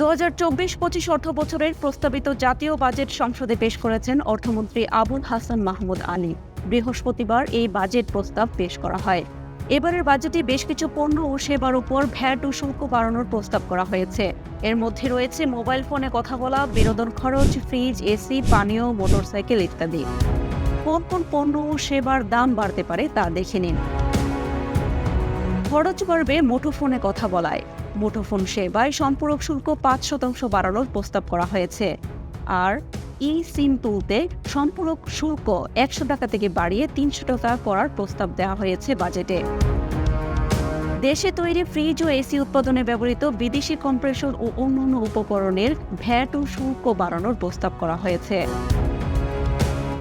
২০২৪-২৫ অর্থবছরের প্রস্তাবিত জাতীয় বাজেট সংসদে পেশ করেছেন অর্থমন্ত্রী আবুল হাসান মাহমুদ আলী। বৃহস্পতিবার এই বাজেট প্রস্তাব পেশ করা হয়। এবারের বাজেটে বেশ কিছু পণ্য ও সেবার উপর ভ্যাট ও শুল্ক বাড়ানোর প্রস্তাব করা হয়েছে। এর মধ্যে রয়েছে মোবাইল ফোনে কথা বলা, বিনোদন খরচ, ফ্রিজ, এসি, পানীয়, মোটরসাইকেল ইত্যাদি। কোন কোন পণ্য ও সেবার দাম বাড়তে পারে তা দেখে নিন। খরচ বাড়বে মুঠোফোনে কথা বলায়। মুঠোফোন সেবায় সম্পূরক শুল্ক ৫% বাড়ানোর প্রস্তাব করা হয়েছে। আর সিম তুলতে সম্পূরক শুল্ক ১০০ টাকা থেকে বাড়িয়ে ৩০০ টাকা করার প্রস্তাব দেওয়া হয়েছে বাজেটে। দেশে তৈরি ফ্রিজ ও এসি উৎপাদনে ব্যবহৃত বিদেশি কম্প্রেসর ও অন্যান্য উপকরণের ভ্যাট ও শুল্ক বাড়ানোর প্রস্তাব করা হয়েছে।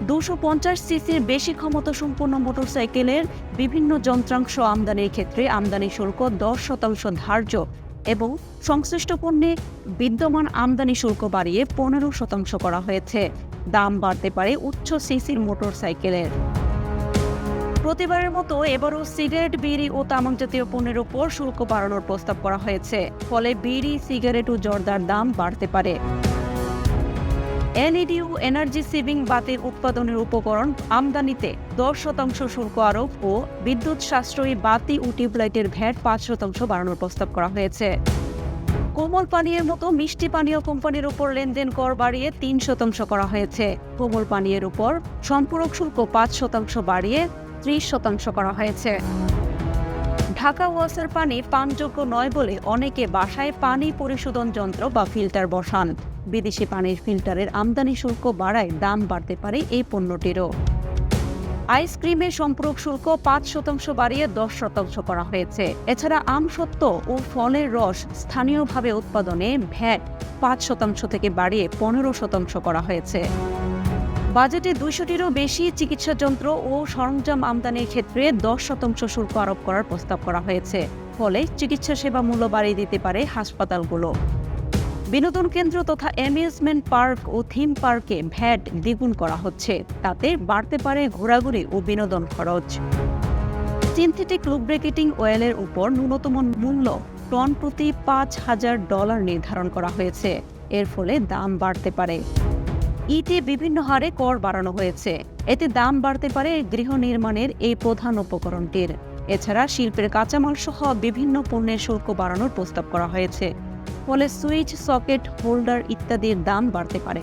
২৫০ সিসির বেশি ক্ষমতা সম্পন্ন মোটরসাইকেলের বিভিন্ন যন্ত্রাংশ আমদানির ক্ষেত্রে আমদানি শুল্ক ১০% ধার্য এবং সংশ্লিষ্ট পণ্যে বিদ্যমান আমদানি শুল্ক বাড়িয়ে ১৫% করা হয়েছে। দাম বাড়তে পারে উচ্চ সিসির মোটরসাইকেলের। প্রতিবারের মতো এবারও সিগারেট, বিড়ি ও তামাক জাতীয় পণ্যের উপর শুল্ক বাড়ানোর প্রস্তাব করা হয়েছে। ফলে বিড়ি, সিগারেট ও জর্দার দাম বাড়তে পারে। এলইডি ও এনার্জি সেভিং বাতির উৎপাদনের উপকরণ আমদানিতে ১০% শুল্ক আরোপ ও বিদ্যুৎ সাশ্রয়ী বাতি ও টিউবলাইটের ভ্যাট ৫% বাড়ানোর প্রস্তাব করা হয়েছে। কোমল পানীয়ের মতো মিষ্টি পানীয় কোম্পানির উপর লেনদেন কর বাড়িয়ে ৩% করা হয়েছে। কোমল পানীয়ের উপর সম্পূরক শুল্ক ৫% বাড়িয়ে ৩০% করা হয়েছে। ঢাকা ওয়াসার পানি পানযোগ্য নয় বলে অনেকে বাসায় পানি পরিশোধন যন্ত্র বা ফিল্টার বসান। বিদেশি পানির ফিল্টারের আমদানি শুল্ক বাড়ায় দাম বাড়তে পারে এই পণ্যটিরও। আইসক্রিমের সম্পূরক শুল্ক ৫% বাড়িয়ে ১০% করা হয়েছে। এছাড়া আমসত্ত্ব ও ফলের রস স্থানীয়ভাবে উৎপাদনে ভ্যাট ৫% থেকে বাড়িয়ে ১৫% করা হয়েছে। বাজেটে ২০০টিরও বেশি চিকিৎসা যন্ত্র ও সরঞ্জাম আমদানির ক্ষেত্রে ১০% শুল্ক আরোপ করার প্রস্তাব করা হয়েছে। ফলে চিকিৎসা সেবা মূল্য বাড়িয়ে দিতে পারে হাসপাতালগুলো। বিনোদন কেন্দ্র তথা অ্যামিউজমেন্ট পার্ক ও থিম পার্কে ভ্যাট দ্বিগুণ করা হচ্ছে। তাতে বাড়তে পারে ঘোরাঘুরি ও বিনোদন খরচ। সিনথেটিক লুব্রিকেটিং অয়েলের উপর ন্যূনতম মূল্য টন প্রতি $৫,০০০ নির্ধারণ করা হয়েছে। এর ফলে দাম বাড়তে পারে। ইটে বিভিন্ন হারে কর বাড়ানো হয়েছে। এতে দাম বাড়তে পারে গৃহ নির্মাণের এই প্রধান উপকরণটির। এছাড়া শিল্পের কাঁচামাল সহ বিভিন্ন পণ্যের শুল্ক বাড়ানোর প্রস্তাব করা হয়েছে। ফলে সুইচ, সকেট, হোল্ডার ইত্যাদির দাম বাড়তে পারে।